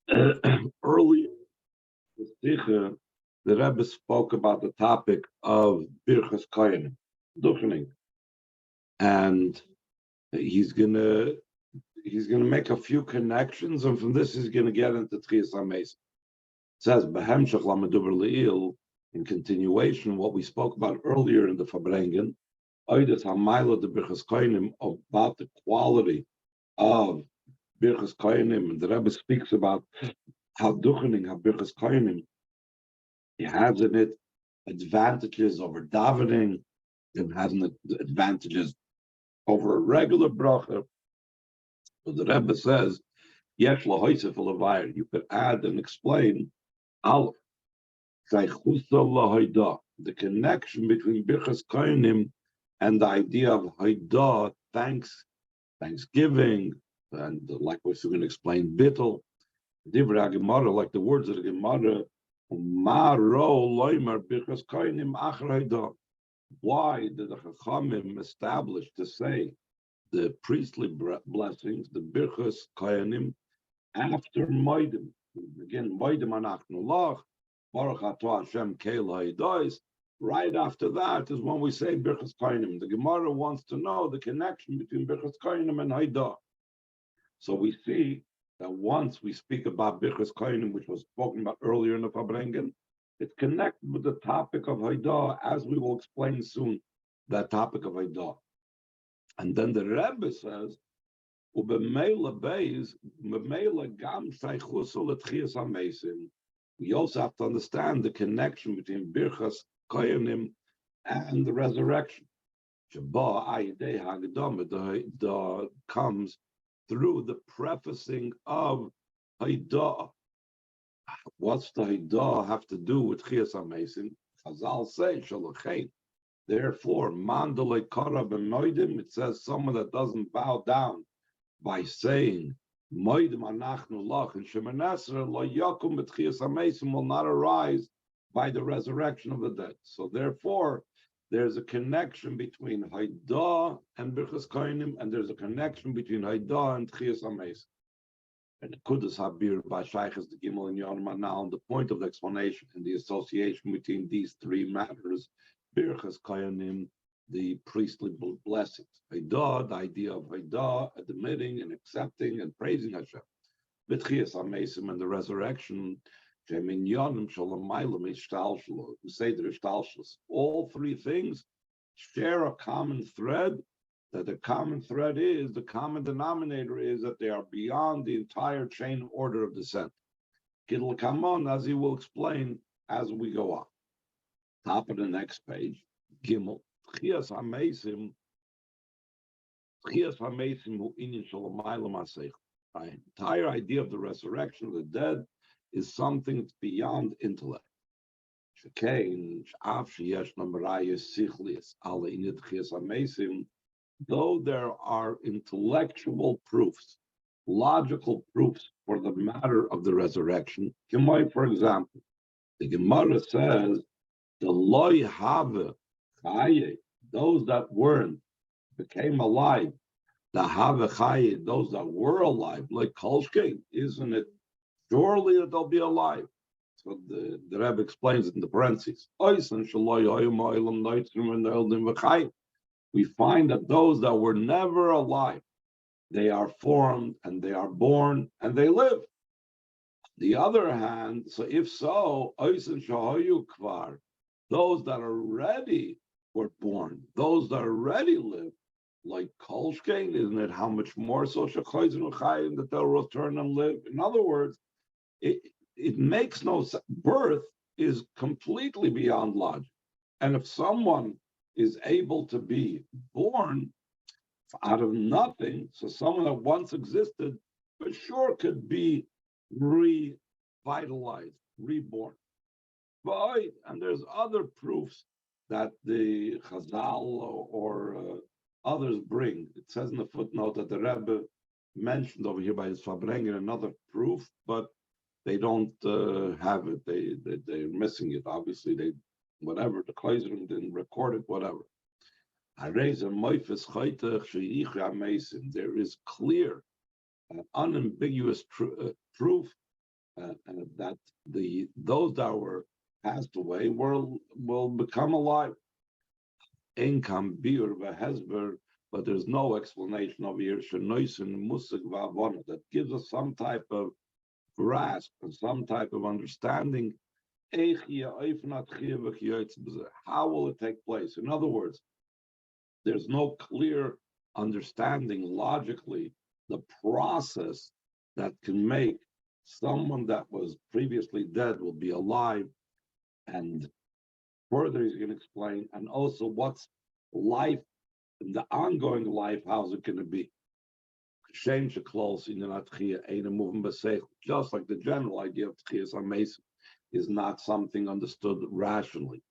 Earlier, the Sikha, the Rebbe spoke about the topic of Birchas Koyanim, Duchening, and he's gonna he's gonna make a few connections, and from this he's gonna get into Tchias HaMeis. It says Behemshach Lamaduber Leil, in continuation what we spoke about earlier in the Farbrengen, Oidet Hamayla de Birchas Koyanim, about the quality of Birchas Koyanim, and the Rebbe speaks about how Duchening, how Birchas Koyanim, it has in it advantages over davening, it has advantages over a regular bracha. So the Rebbe says, Yesh lahoisef l'vayir, you could add and explain Aleph, Zaychusa lahoida, the connection between Birchas Koyanim and the idea of Haida, thanksgiving, and like we're going to explain, Bittel, Divrei Gemara, like the words of the Gemara, Maro loimer Birchas Koyanim achar Haida. Why did the Chachamim establish to say the priestly blessings, the Birchas Koyanim, after Moedim? Again, Moedim anachnu lach, Baruch atah Hashem keil ha'idais. Right after that is when we say Birchas Koyanim. The Gemara wants to know the connection between Birchas Koyanim and Haidah. So we see that once we speak about Birchas Koyanim, which was spoken about earlier in the Farbrengen, it's connected with the topic of Haidah, as we will explain soon, that topic of Haidah. And then the Rebbe says, we also have to understand the connection between Birchas Koyanim and the resurrection. The comes through the prefacing of Haidah. What's the Haidah have to do with Tchias HaMesim? Chazal say, Shalachein. Therefore, Mandalei Kara b'Moedim, it says someone that doesn't bow down by saying, Moedim anachnu lach, and Shemoneh Esrei lo yakum b'Tchias HaMesim will not arise by the resurrection of the dead. So therefore, there's a connection between Haidah and Birchas Koyanim, and there's a connection between Haidah and Tchias HaMesim. And Kudus Habir by Shaykhas the Gimel and Yonah. Now, the point of the explanation and the association between these three matters, Birchas Koyanim, the priestly blessings, Haidah, the idea of Haidah, admitting and accepting and praising Hashem, B'Tchias HaMesim, and the resurrection, all three things share a common thread. That the common thread is, the common denominator is that they are beyond the entire chain order of descent. Gittel Kamon, as he will explain as we go on. Top of the next page, Gimel, Tchias HaMesim hu inyan shalamaylam asech. The entire idea of the resurrection of the dead is something that's beyond intellect. Though there are intellectual proofs, logical proofs for the matter of the resurrection, for example, the Gemara says, the loy have chaye, those that weren't, became alive, the have chaye, those that were alive, like Kolshke, isn't it? Surely that they'll be alive. So the Rebbe explains it in the parentheses. We find that those that were never alive, they are formed and they are born and they live. The other hand, so if so, those that already were born, those that already live, like Kolshkein, isn't it? How much more so that they'll return and live? In other words, it makes no sense. Birth is completely beyond logic. And if someone is able to be born out of nothing, so someone that once existed, for sure could be revitalized, reborn. But, and there's other proofs that the Chazal or others bring. It says in the footnote that the Rebbe mentioned over here by his Farbrengen another proof, but they don't have it. They're missing it. Obviously, the Kleisering didn't record it, whatever. There is clear, unambiguous proof that those that were passed away will become alive. Income biur v'hesber, but there's no explanation of here shenoisen musig v'avona that gives us some type of grasp and some type of understanding. How will it take place? In other words, there's no clear understanding logically the process that can make someone that was previously dead will be alive, and further he's going to explain, and also what's life, the ongoing life, how's it going to be? Just like the general idea of Tchiyas HaMesim is not something understood rationally.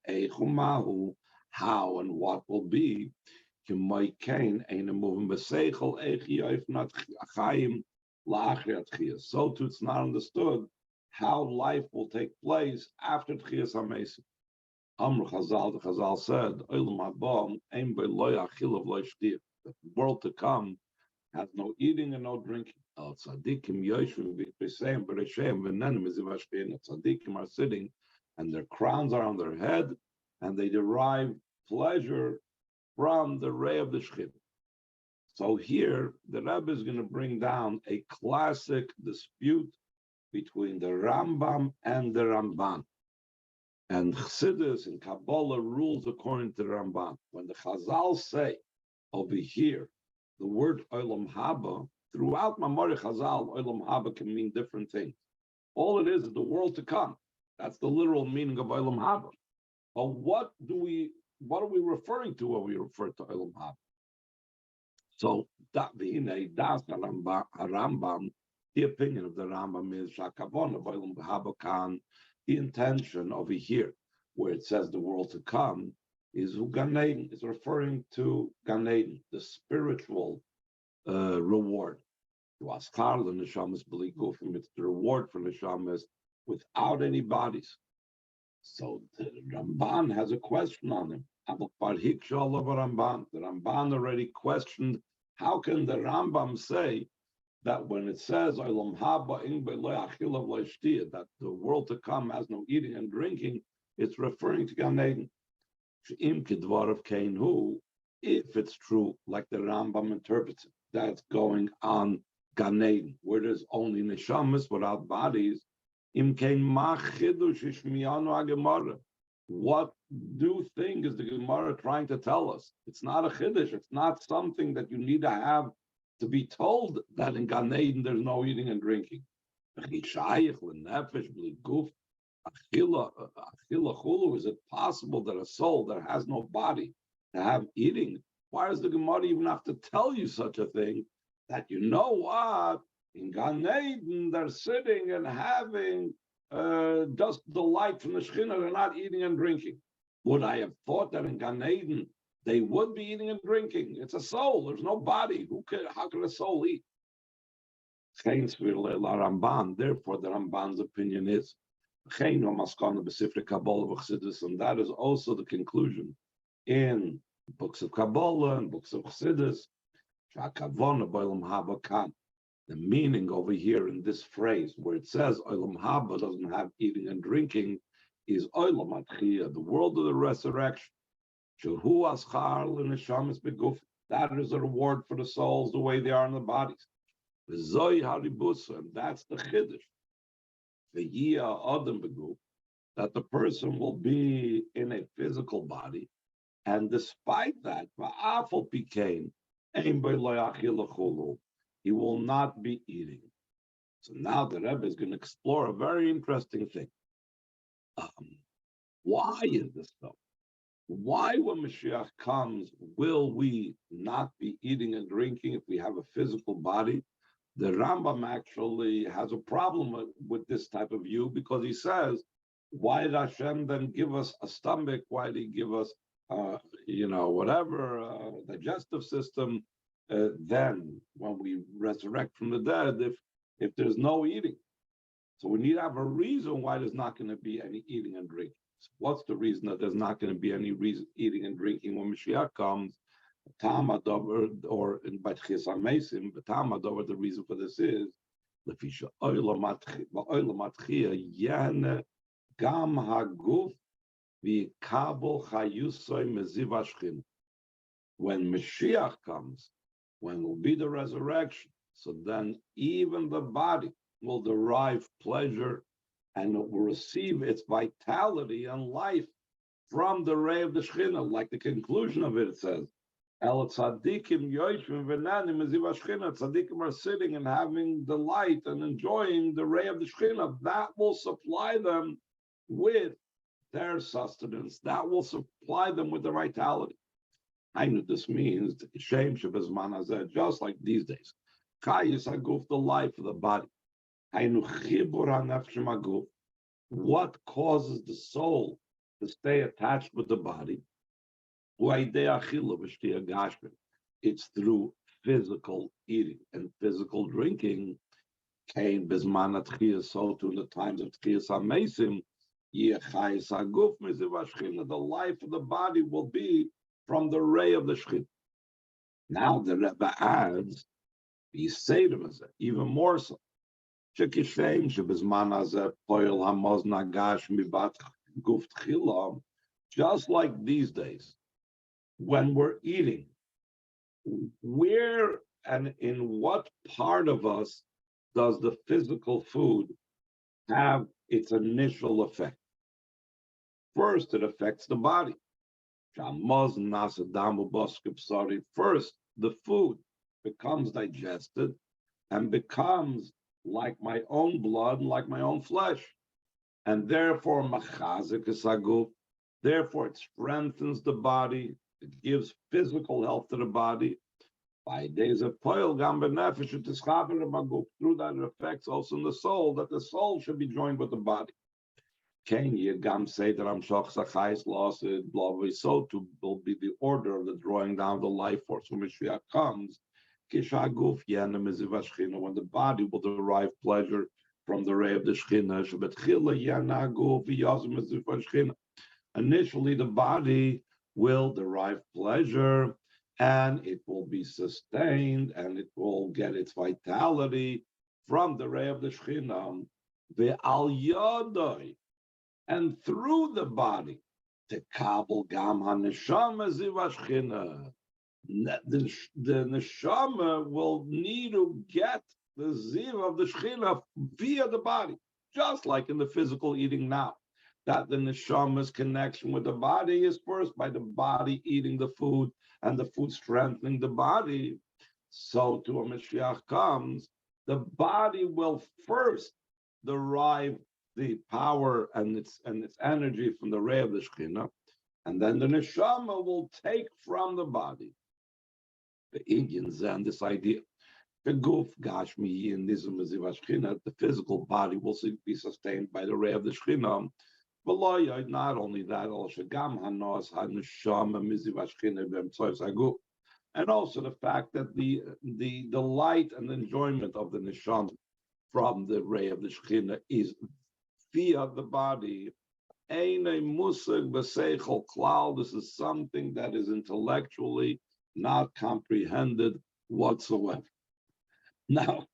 How and what will be? So too, it's not understood how life will take place after Tchiyas HaMesim. Amr Chazal, the Chazal said, the world to come has no eating and no drinking. Tzaddikim are sitting, and their crowns are on their head, and they derive pleasure from the ray of the Shechina. So here, the Rebbe is going to bring down a classic dispute between the Rambam and the Ramban. And Chassidus and Kabbalah rules according to the Ramban. When the Chazal say over here, the word Olam Haba, throughout Mamori Chazal, Olam Haba can mean different things. All it is the world to come. That's the literal meaning of Olam Haba. But what are we referring to when we refer to Olam Haba? So das Rambam, the opinion of the Rambam is Shakavon of Olam Haba Khan. The intention over here, where it says the world to come, is Gan Eden, is referring to Gan Eden, the spiritual reward. It's the reward for neshamas without any bodies. So the Ramban has a question on him. The Ramban already questioned, how can the Rambam say that when it says that the world to come has no eating and drinking, it's referring to Gan Eden. If it's true, like the Rambam interprets it, that's going on Gan Eden, where there's only neshamas without bodies. What new thing is the Gemara trying to tell us? It's not a chiddush. It's not something that you need to have to be told that in Gan Eden there's no eating and drinking. Is it possible that a soul that has no body to have eating? Why does the Gemara even have to tell you such a thing? That you know what? In Gan Eden they're sitting and having just the light from the Shechina, they're not eating and drinking. Would I have thought that in Gan Eden they would be eating and drinking? It's a soul. There's no body. How can a soul eat? Therefore, the Ramban's opinion is, and that is also the conclusion in books of Kabbalah and books of Chassidus. The meaning over here in this phrase, where it says Olam Haba doesn't have eating and drinking, is Olam Atchiyah, the world of the resurrection. That is a reward for the souls the way they are in the bodies. And that's the chiddush. That the person will be in a physical body, and despite that, he will not be eating. So now the Rebbe is going to explore a very interesting thing. Why is this so? Why, when Mashiach comes, will we not be eating and drinking if we have a physical body? The Rambam actually has a problem with this type of view, because he says, why did Hashem then give us a stomach? Why did he give us, digestive system? Then when we resurrect from the dead, if there's no eating? So we need to have a reason why there's not going to be any eating and drinking. So what's the reason that there's not going to be any reason eating and drinking when Mashiach comes? Or in Tchiyas HaMesim, the reason for this is Lefisha oila matchia yene gam haguf v'kabel chayusoi meziv hashchina. When Mashiach comes, when will be the resurrection, so then even the body will derive pleasure and it will receive its vitality and life from the ray of the Shekhinah. Like the conclusion of it, it says, El tzadikim yoishvim v'nanim meziv hashchina. Tzadikim are sitting and having delight and enjoying the ray of the Shekhinah. That will supply them with their sustenance. That will supply them with the vitality. I know this means shame shebezman hazeh, just like these days. Kayis haguf, the life of the body. I know chibur hanefesh maguf. What causes the soul to stay attached with the body? It's through physical eating and physical drinking. Came bezman atchiyas, so to the times of tchiyas hamesim, yechayis haguf meziv hashchina. The life of the body will be from the ray of the Shekhinah. Now the Rebbe adds, he say to us even more so. Just like these days, when we're eating, where and in what part of us does the physical food have its initial effect? First, it affects the body. First, the food becomes digested and becomes like my own blood, like my own flesh. And therefore, therefore it strengthens the body, it gives physical health to the body. By days of toil, through that it affects also in the soul, that the soul should be joined with the body. Can you say that I'm lost? So to will be the order of the drawing down of the life force when Mashiach comes. When the body will derive pleasure from the ray of the Shekhinah. Initially, the body will derive pleasure and it will be sustained and it will get its vitality from the ray of the Shekhinah. And through the body, the kabel gam haneshama ziv hashchina. The neshama will need to get the ziv of the Shekhinah via the body, just like in the physical eating now. That the neshama's connection with the body is first by the body eating the food and the food strengthening the body. So to a Mashiach comes, the body will first derive the power and its energy from the ray of the Shekhinah, and then the neshama will take from the body the Indians and this idea. The guf gashmi in the physical body will be sustained by the ray of the Shekhinah. Not only that, and also the fact that the delight and enjoyment of the neshama from the ray of the Shekhinah is via the body. This is something that is intellectually not comprehended whatsoever. Now,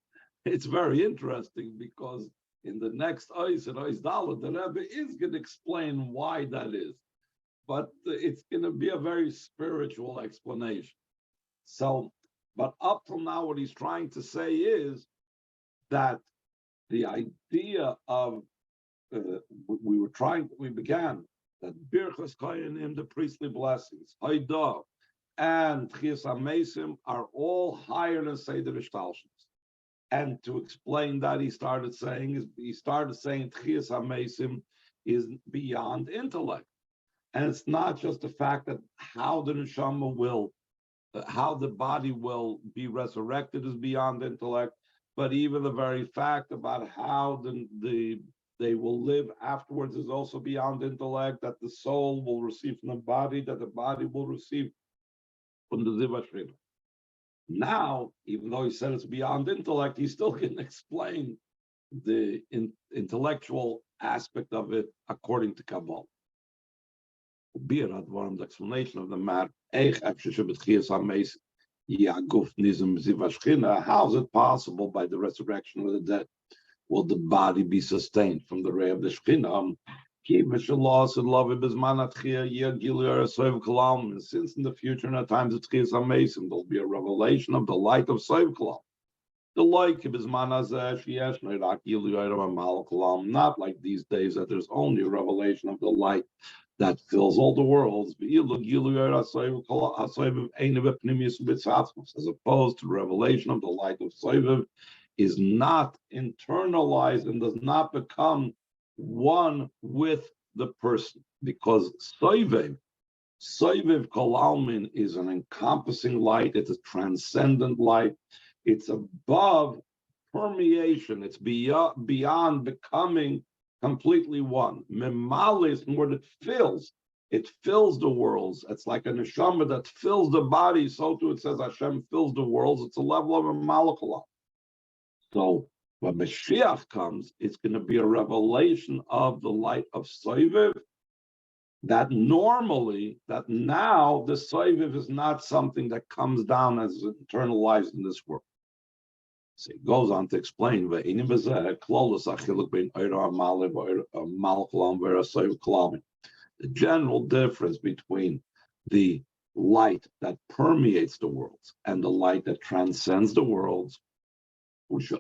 it's very interesting because in the next Ois and Ois Dalet, the Rebbe is going to explain why that is, but it's going to be a very spiritual explanation. So, but up till now, what he's trying to say is that the idea of we began that Birchas Kohanim, the priestly blessings, Haidah, and Tchias HaMesim are all higher than Seder Ishtalshus. And to explain that, he started saying Tchias HaMesim is beyond intellect. And it's not just the fact that how the neshama will, how the body will be resurrected is beyond intellect, but even the very fact about how they will live afterwards is also beyond intellect, that the soul will receive from the body, that the body will receive from the Ziv HaShekhinah. Now, even though he said it's beyond intellect, he still can explain the intellectual aspect of it according to Kabbalah. The explanation of the matter, How is it possible by the resurrection of the dead will the body be sustained from the ray of the Shekhinah? And since in the future, in the times of Tchias HaMesim, there'll be a revelation of the light of Soiv Kalam. The light of not like these days that there's only a revelation of the light that fills all the worlds, as opposed to the revelation of the light of Soiv is not internalized and does not become one with the person, because Soiv Kolalmin is an encompassing light, it's a transcendent light, it's above permeation, it's beyond becoming completely one. Memalis, what it fills the worlds. It's like a neshama that fills the body, so too it says Hashem fills the worlds. It's a level of a malakala. So when Mashiach comes, it's going to be a revelation of the light of Soiviv, that now the Soiviv is not something that comes down as internalized in this world. So it goes on to explain the general difference between the light that permeates the worlds and the light that transcends the worlds. The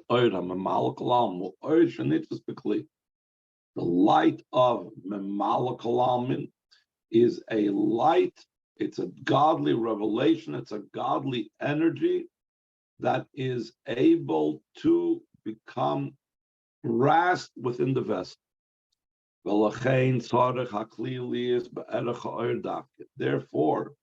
light of Memalakalalmin is a light, it's a godly revelation, it's a godly energy that is able to become grasped within the vessel. Therefore,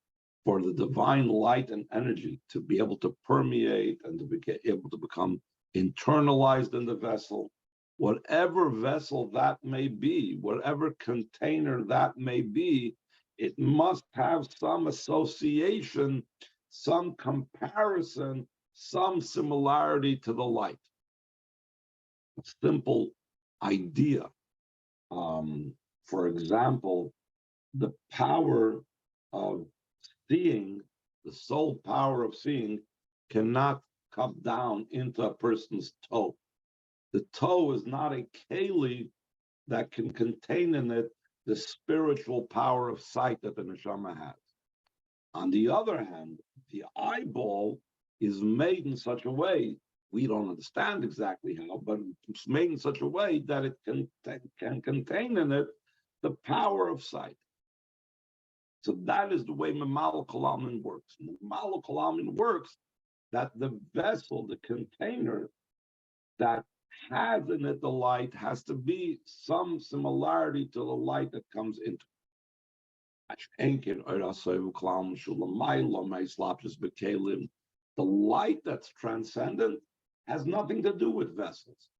for the divine light and energy to be able to permeate and to be able to become internalized in the vessel, whatever vessel that may be, whatever container that may be, it must have some association, some comparison, some similarity to the light. A simple idea. For example, the power of seeing, the sole power of seeing, cannot come down into a person's toe. The toe is not a keli that can contain in it the spiritual power of sight that the neshama has. On the other hand, the eyeball is made in such a way, we don't understand exactly how, but it's made in such a way that it can contain in it the power of sight. So that is the way Memal Kalamin works. Memal Kalamin works that the vessel, the container that has in it the light, has to be some similarity to the light that comes into it. The light that's transcendent has nothing to do with vessels.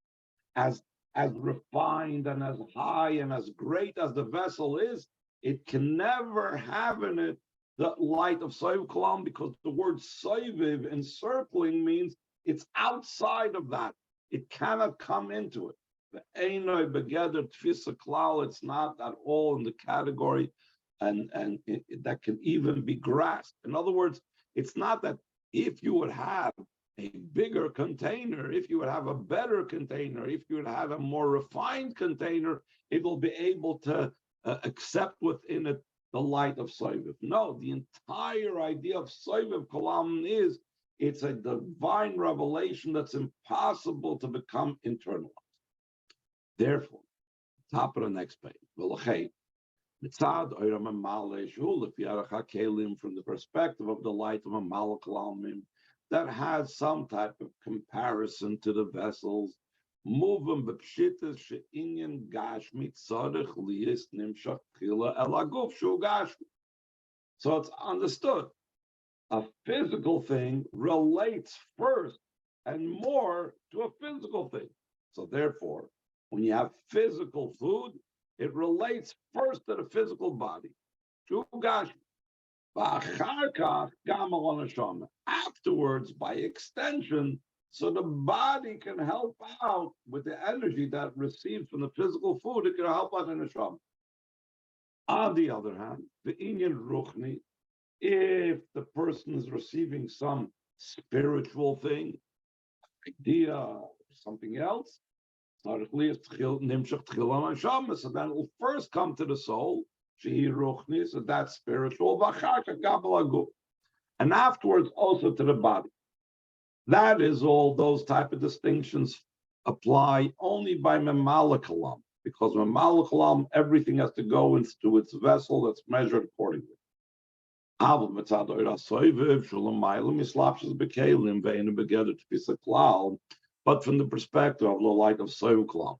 As refined and as high and as great as the vessel is, it can never have in it the light of Soiv Kalam, because the word Soiviv, encircling, means it's outside of that. It cannot come into it. The Einoi Begeder Tfisa Klal, it's not at all in the category and that can even be grasped. In other words, it's not that if you would have a bigger container, if you would have a better container, if you would have a more refined container, it will be able to accept within it the light of Soiviv. No, the entire idea of Soiviv Kalam is it's a divine revelation that's impossible to become internalized. Therefore, top of the next page, from the perspective of the light of a Malakalamim that has some type of comparison to the vessels, so it's understood. A physical thing relates first and more to a physical thing. So therefore, when you have physical food, it relates first to the physical body. Afterwards, by extension, so the body can help out with the energy that it receives from the physical food, it can help out in the neshama. On the other hand, the inyan ruchni, if the person is receiving some spiritual thing, idea, something else. So then it will first come to the soul, so that's spiritual, and afterwards also to the body. That is all. Those type of distinctions apply only by Memalakalam, because Memalakalam, everything has to go into its vessel that's measured accordingly. But from the perspective of the light of Soivklam,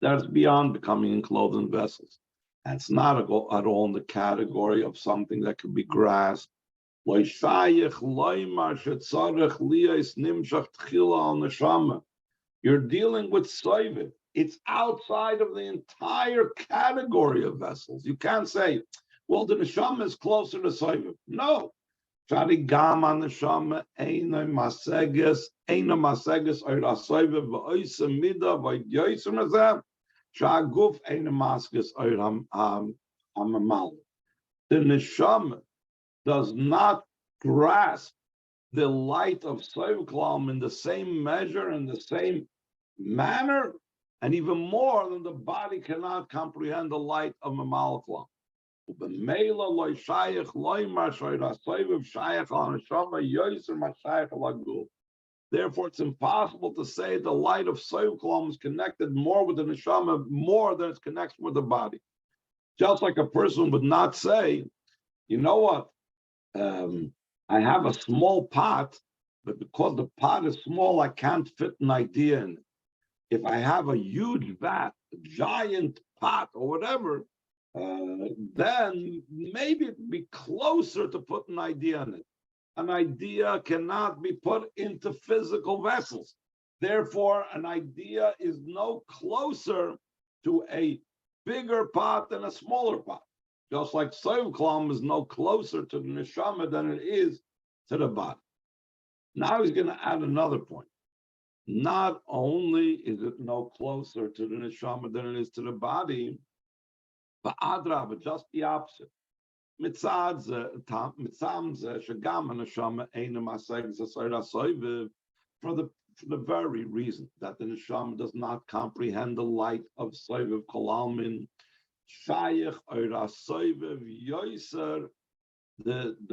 that's beyond becoming enclosed in vessels. That's not at all in the category of something that could be grasped. You're dealing with Soiviv. It's outside of the entire category of vessels. You can't say, well, the neshama is closer to Soiviv. No. Gama neshama eina maseges oira Soiviv v'oisa mida v'yoysim azem shaguf eina maseges oira hamamal. The neshama does not grasp the light of Soivklam in the same measure, in the same manner, and even more than the body cannot comprehend the light of Mamalklam. Therefore, it's impossible to say the light of Soivklam is connected more with the neshama, more than it's connected with the body. Just like a person would not say, you know what, I have a small pot, but because the pot is small, I can't fit an idea in it. If I have a huge vat, a giant pot, or whatever, then maybe it'd be closer to put an idea in it. An idea cannot be put into physical vessels. Therefore, an idea is no closer to a bigger pot than a smaller pot. Just like Soivklam is no closer to the neshama than it is to the body. Now he's going to add another point. Not only is it no closer to the neshama than it is to the body, but just the opposite. For the very reason that the neshama does not comprehend the light of Soiviv Kolalmin, the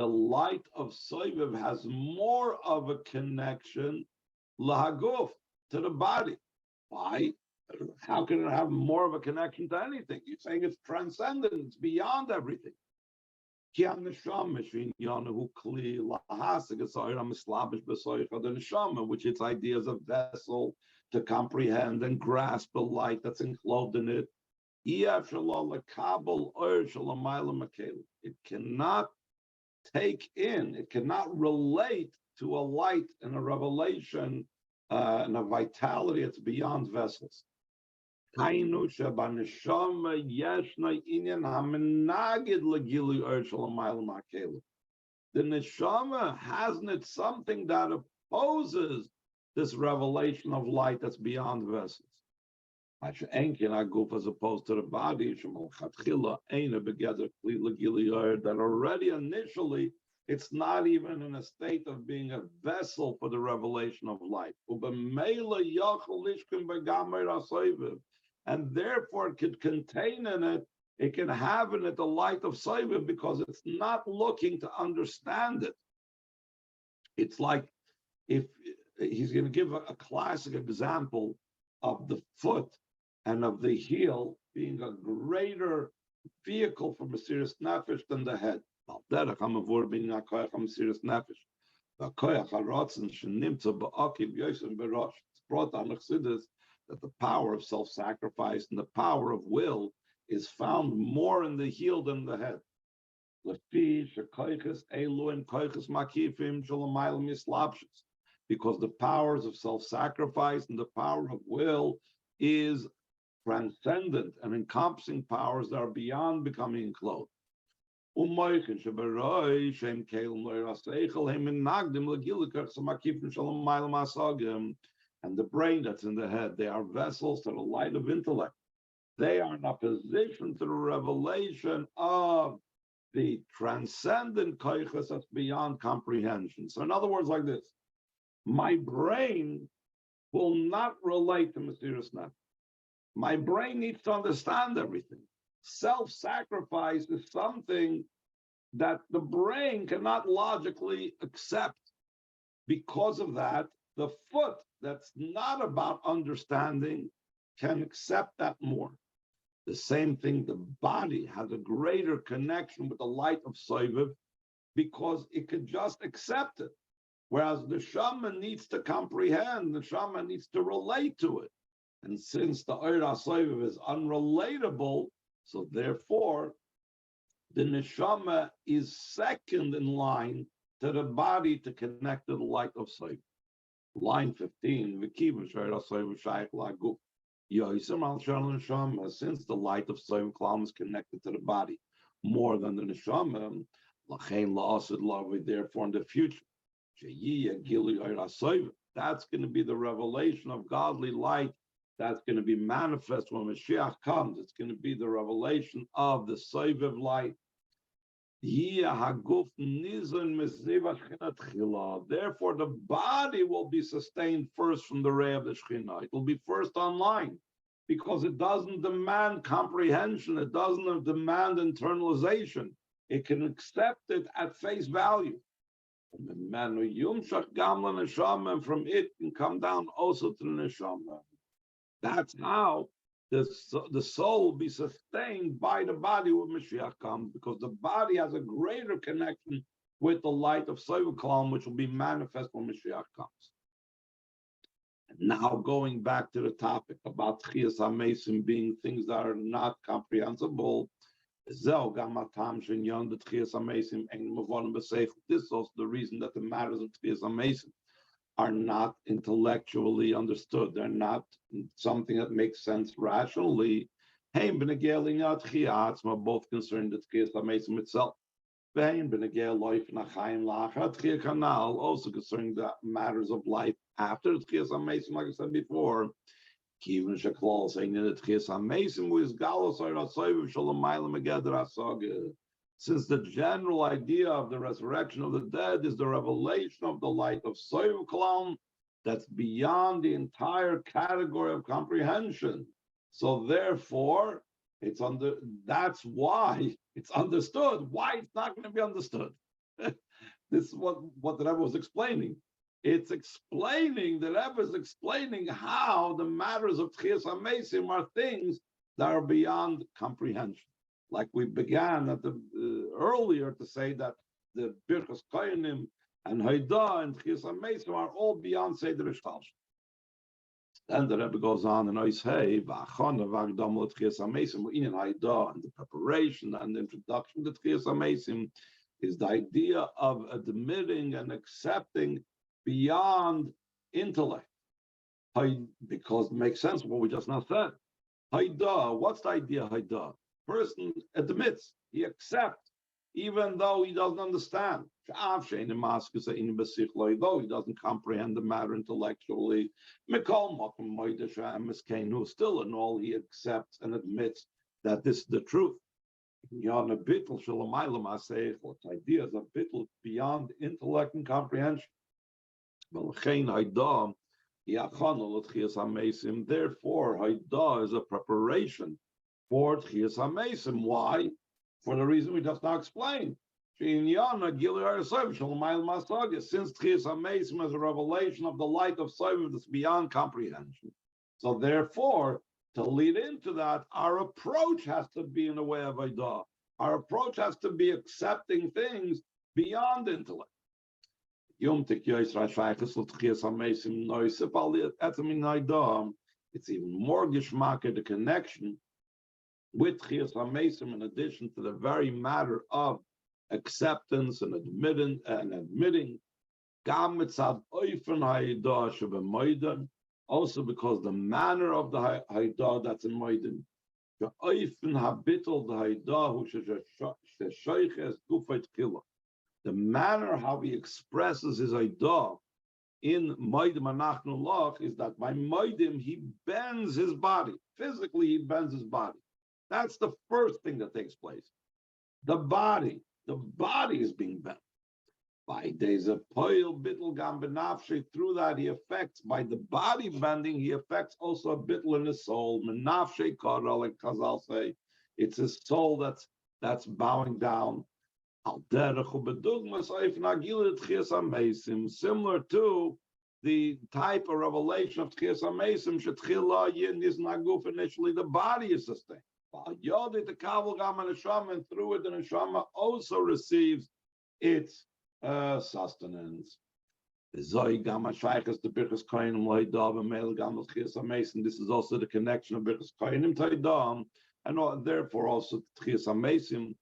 light of Soiviv has more of a connection lahaguf, to the body. Why? How can it have more of a connection to anything? You're saying it's transcendent, it's beyond everything. Which its idea is a vessel to comprehend and grasp the light that's enclosed in it. It cannot take in, it cannot relate to a light and a revelation and a vitality that's beyond vessels. The neshama has in it something that opposes this revelation of light that's beyond vessels. As opposed to the body, that already initially it's not even in a state of being a vessel for the revelation of light. And therefore it could contain in it, it can have in it the light of Soiviv because it's not looking to understand it. It's like if he's going to give a classic example of the foot and of the heel being a greater vehicle for Mesiras Nefesh than the head. It's brought down that the power of self-sacrifice and the power of will is found more in the heel than the head. Because the powers of self-sacrifice and the power of will is transcendent and encompassing powers that are beyond becoming enclosed. And the brain that's in the head, they are vessels to the light of intellect. They are in opposition to the revelation of the transcendent koiches that's beyond comprehension. So in other words, like this, my brain will not relate to mysterious nefesh. My brain needs to understand everything. Self-sacrifice is something that the brain cannot logically accept. Because of that, the foot that's not about understanding can accept that more. The same thing, the body has a greater connection with the light of Soviv because it could just accept it. Whereas the shaman needs to comprehend, the shaman needs to relate to it. And since the Oir HaSoviv is unrelatable, so therefore, the neshama is second in line to the body to connect to the light of Soviv. Line 15, since the light of Soviv Kalam is connected to the body more than the neshama, therefore in the future, that's going to be the revelation of godly light. That's going to be manifest when Mashiach comes. It's going to be the revelation of the Soviv light. Therefore, the body will be sustained first from the ray of the Shekhinah. It will be first online because it doesn't demand comprehension. It doesn't demand internalization. It can accept it at face value. And from it can come down also to the neshama. That's how the soul will be sustained by the body when Mashiach comes, because the body has a greater connection with the light of Soviv Kalam, which will be manifest when Mashiach comes. And now going back to the topic about Tchias HaMesim being things that are not comprehensible, this is also the reason that the matters of Tchias HaMesim are not intellectually understood. They're not something that makes sense rationally. Both concerned with Tchias HaMesim itself. Also concerning the matters of life after Tchias HaMesim, like I said before. Since the general idea of the resurrection of the dead is the revelation of the light of Soviv Kalam that's beyond the entire category of comprehension. So therefore, that's why it's understood. Why it's not going to be understood. This is what the Rebbe was explaining. It's explaining, the Rebbe is explaining how the matters of Tchias HaMesim are things that are beyond comprehension. Like we began at earlier to say that the Birchas Koyanim and Haidah and Tchias HaMesim are all beyond Seder Ishtalsh. Then the Rebbe goes on and I say, V'achana v'agdam Tchias HaMesim in Haidah, and the preparation and the introduction to Tchias HaMesim is the idea of admitting and accepting beyond intellect, because it makes sense what we just now said. Haidah, what's the idea? Haidah, person admits, he accepts, even though he doesn't understand. Though he doesn't comprehend the matter intellectually, still in all he accepts and admits that this is the truth. Ideas of bittul beyond intellect and comprehension. Therefore, Haidah is a preparation for Tchias HaMesim. Why? For the reason we just now explained. Since Tchias HaMesim is a revelation of the light of Soviv that's beyond comprehension. So therefore, to lead into that, our approach has to be in the way of Haidah. Our approach has to be accepting things beyond intellect. It's even more gishmaka, the connection with Tchias HaMesim, in addition to the very matter of acceptance and admitting, also because the manner of the Haidah that's in Moedim, the manner how he expresses his Haidah in Moedim Anachnu Lach is that by Moedim he bends his body. Physically, he bends his body. That's the first thing that takes place. The body is being bent. By days of poil bittel gam benafshe, through that he affects, by the body bending, he affects also a bittel in the soul. Menafshe kara, like Chazal say, it's his soul that's bowing down. Similar to the type of revelation of Tchias HaMesim, Shetchila Yin is Naguf, initially the body is sustained. And through it the neshama also receives its sustenance. This is also the connection of Birchas Kohanim Taidam, and therefore also Tchias HaMesim.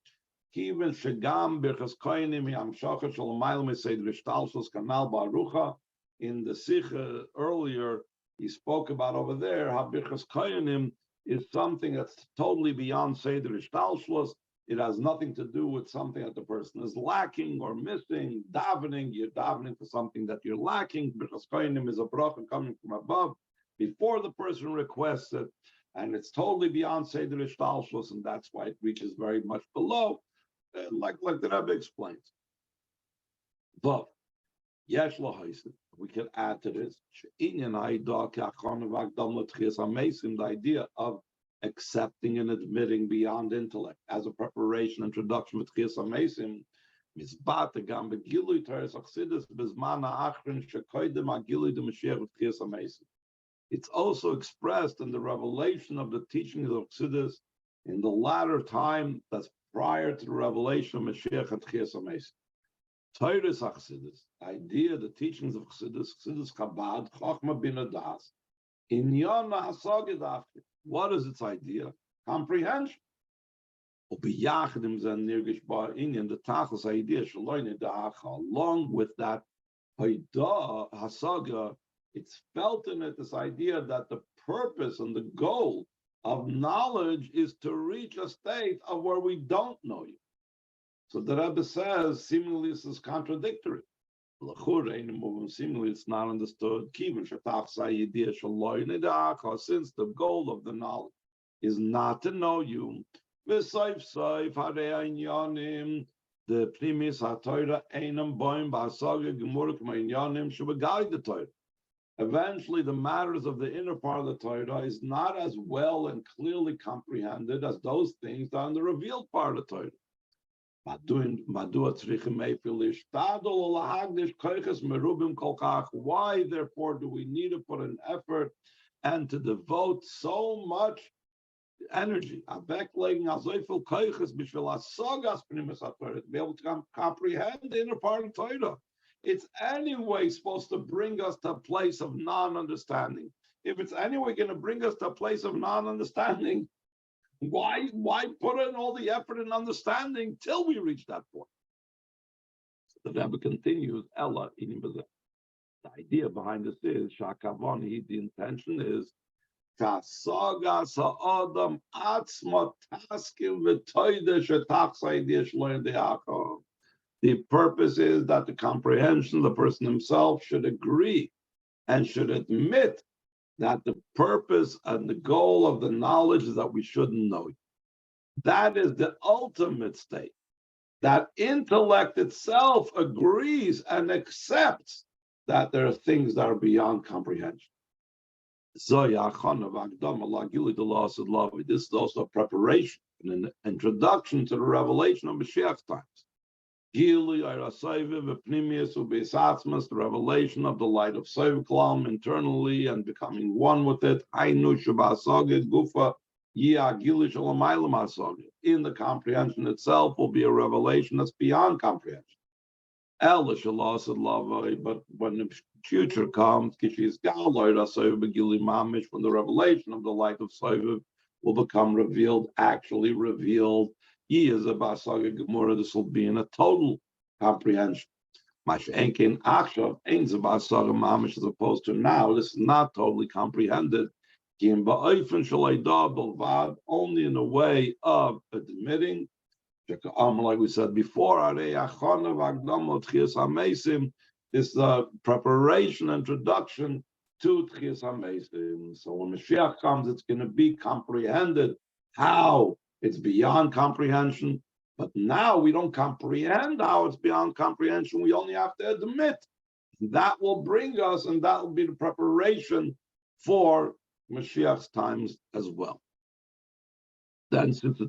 Even Shagam Birchas Kohanim Yamshacha Shalomayel Meseid Rishtalshos Kanal Barucha. In the Sikha earlier, he spoke about over there how Birchas Kohanim is something that's totally beyond Seder Ishtalshlos. It has nothing to do with something that the person is lacking or missing. Davening, you're davening for something that you're lacking. Birchas Kohanim is a bracha coming from above before the person requests it, and it's totally beyond Seder Ishtalshlos, and that's why it reaches very much below. Like the Rebbe explains. But yes, we can add to this the idea of accepting and admitting beyond intellect as a preparation, introduction with Tchias HaMesim. It's also expressed in the revelation of the teachings of Chassidus in the latter time that's prior to the revelation of Mashiach and Tchias HaMesim. Torah's Chassidus, idea, the teachings of Chassidus Chabad, Chochma Bina Das, Inyana Hasagid After. What is its idea? Comprehension. The Tachlis idea, along with that Hasaga, it's felt in it, this idea that the purpose and the goal of knowledge is to reach a state of where we don't know you. So the Rebbe says, seemingly this is contradictory. Seemingly it's not understood. Since the goal of the knowledge is not to know you, the primis ha-Torah einam boim ba'asaga gemuruk ma'inyanim shubagai the Torah. Eventually, the matters of the inner part of the Torah is not as well and clearly comprehended as those things that are in the revealed part of the Torah. Why, therefore, do we need to put an effort and to devote so much energy to be able to comprehend the inner part of Torah? It's anyway supposed to bring us to a place of non-understanding. If it's anyway going to bring us to a place of non-understanding, why put in all the effort and understanding till we reach that point? So the Rebbe continues, Ella, the idea behind this is, Shakavani, the intention is, the purpose is that the comprehension, the person himself should agree and should admit that the purpose and the goal of the knowledge is that we shouldn't know you. That is the ultimate state. That intellect itself agrees and accepts that there are things that are beyond comprehension. This is also a preparation and an introduction to the revelation of Mashiach times. The revelation of the light of Sov Klam internally and becoming one with it. In the comprehension itself will be a revelation that's beyond comprehension. But when the future comes, when the revelation of the light of Sov will become revealed, actually revealed, this will be in a total comprehension. As opposed to now, this is not totally comprehended. Only in a way of admitting, like we said before, this is a preparation, introduction to Tchias HaMesim. So when Mashiach comes, it's going to be comprehended how it's beyond comprehension, But now we don't comprehend how it's beyond comprehension. We only have to admit. That will bring us, and that will be the preparation for Mashiach's times as well. Then, since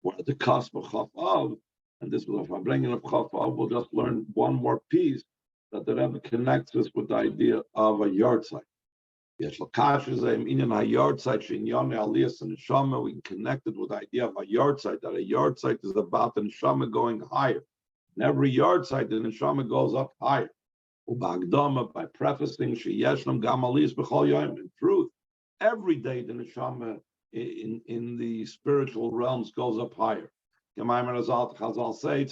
we're at the cusp of Chaf Av, and this was a Farbrengen of Chaf Av, we'll just learn one more piece that the Rebbe connects us with the idea of a yahrzeit. We can connect it with the idea of a yahrzeit, that a yahrzeit is about the neshama going higher. And every yahrzeit, the neshama goes up higher. By prefacing, in truth, every day the neshama in the spiritual realms goes up higher. Chazal say,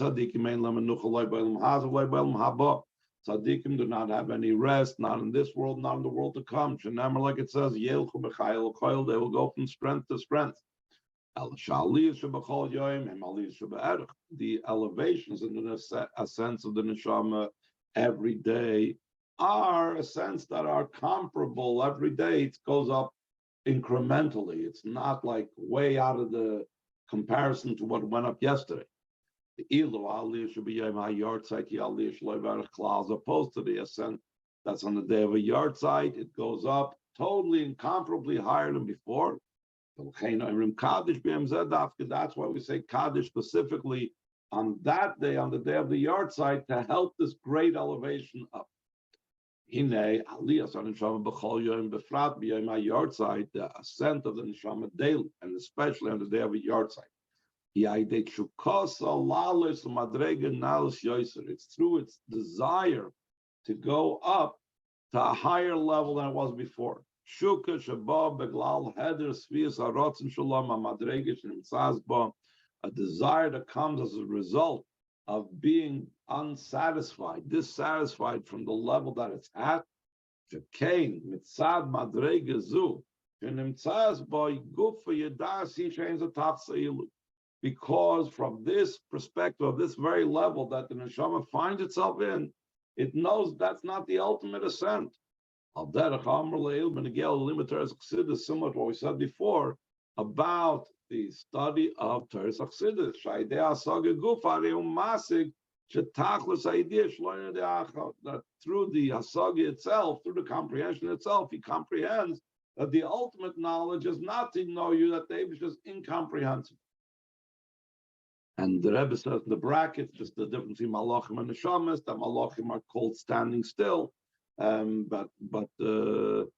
Tzaddikim do not have any rest, not in this world, not in the world to come. Like it says, they will go from strength to strength. The elevations in the ascents of the neshama every day are ascents that are comparable. Every day it goes up incrementally. It's not like way out of the comparison to what went up yesterday. As opposed to the ascent that's on the day of a yahrzeit, it goes up totally incomparably higher than before. That's why we say Kaddish specifically on that day, on the day of the yahrzeit, to help this great elevation up. The ascent of the neshama daily, and especially on the day of a yahrzeit. It's through its desire to go up to a higher level than it was before. A desire that comes as a result of being unsatisfied, dissatisfied from the level that it's at. Because from this perspective, of this very level that the neshama finds itself in, it knows that's not the ultimate ascent. Similar to what we said before about the study of Teres Chassidus, that through the Hasaga itself, through the comprehension itself, he comprehends that the ultimate knowledge is not to know you, that the Eibush is incomprehensible. And the Rebbe says in the brackets, just the difference between Malachim and Neshamas, that Malachim are called standing still, but the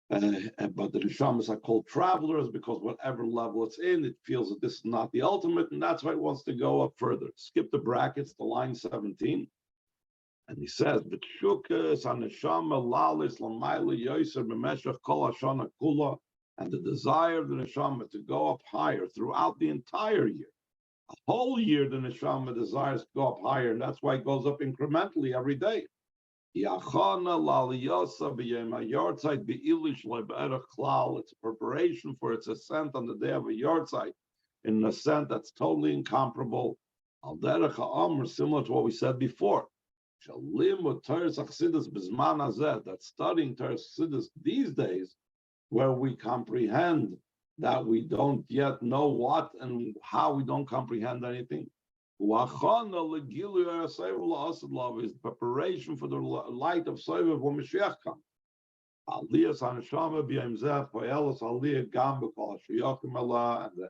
Neshamas are called travelers, because whatever level it's in, it feels that this is not the ultimate, and that's why it wants to go up further. Skip the brackets to line 17. And he says, and the desire of the Neshama to go up higher throughout the entire year. A whole year, the neshama desires to go up higher, and that's why it goes up incrementally every day. It's a preparation for its ascent on the day of a yahrzeit, in an ascent that's totally incomparable. Similar to what we said before. That studying Teres Chassidus these days, where we comprehend that we don't yet know what and how, we don't comprehend anything. Is preparation for the light of Sovev when Mashiach comes. And the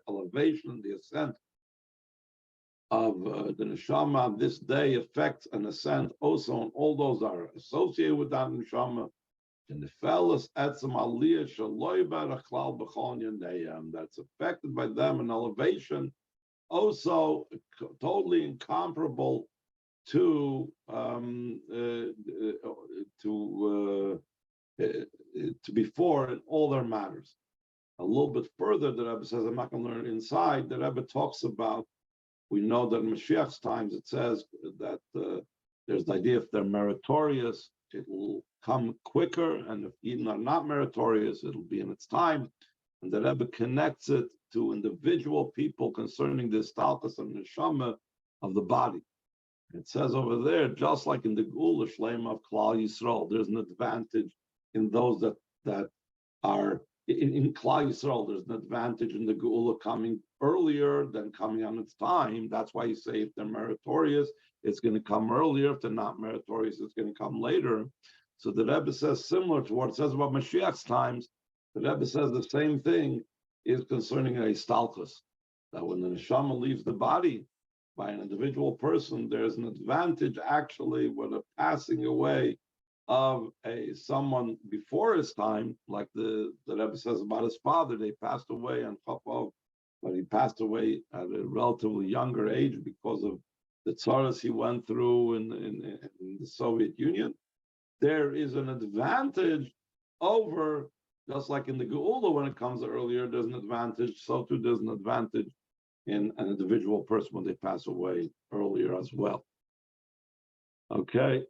elevation, the ascent of the neshama this day affects an ascent also, and all those are associated with that neshama. And the fellas etzem aliyah shaloi barachlal b'chol yanayim, that's affected by them, an elevation also totally incomparable to before in all their matters. A little bit further, the Rebbe says, I'm not going to learn inside. The Rebbe talks about, we know that in Mashiach's times it says that there's the idea if they're meritorious, it will come quicker, and if even are not meritorious, it'll be in its time. And the Rebbe connects it to individual people concerning the stalkus and neshama of the body. It says over there, just like in the Geula Shlema of Klal Yisrael, there's an advantage in those that are in Klal Yisrael, there's an advantage in the Geula coming earlier than coming on its time. That's why you say if they're meritorious, it's going to come earlier. If they're not meritorious, it's going to come later. So the Rebbe says, similar to what it says about Mashiach's times, the Rebbe says the same thing is concerning a stalkus, that when the neshama leaves the body by an individual person, there's an advantage actually with a passing away of someone before his time, like the Rebbe says about his father. They passed away on Chapov, but he passed away at a relatively younger age because of the tzaras he went through in the Soviet Union. There is an advantage over, just like in the Geula when it comes earlier, there's an advantage, so too there's an advantage in an individual person when they pass away earlier as well. Okay.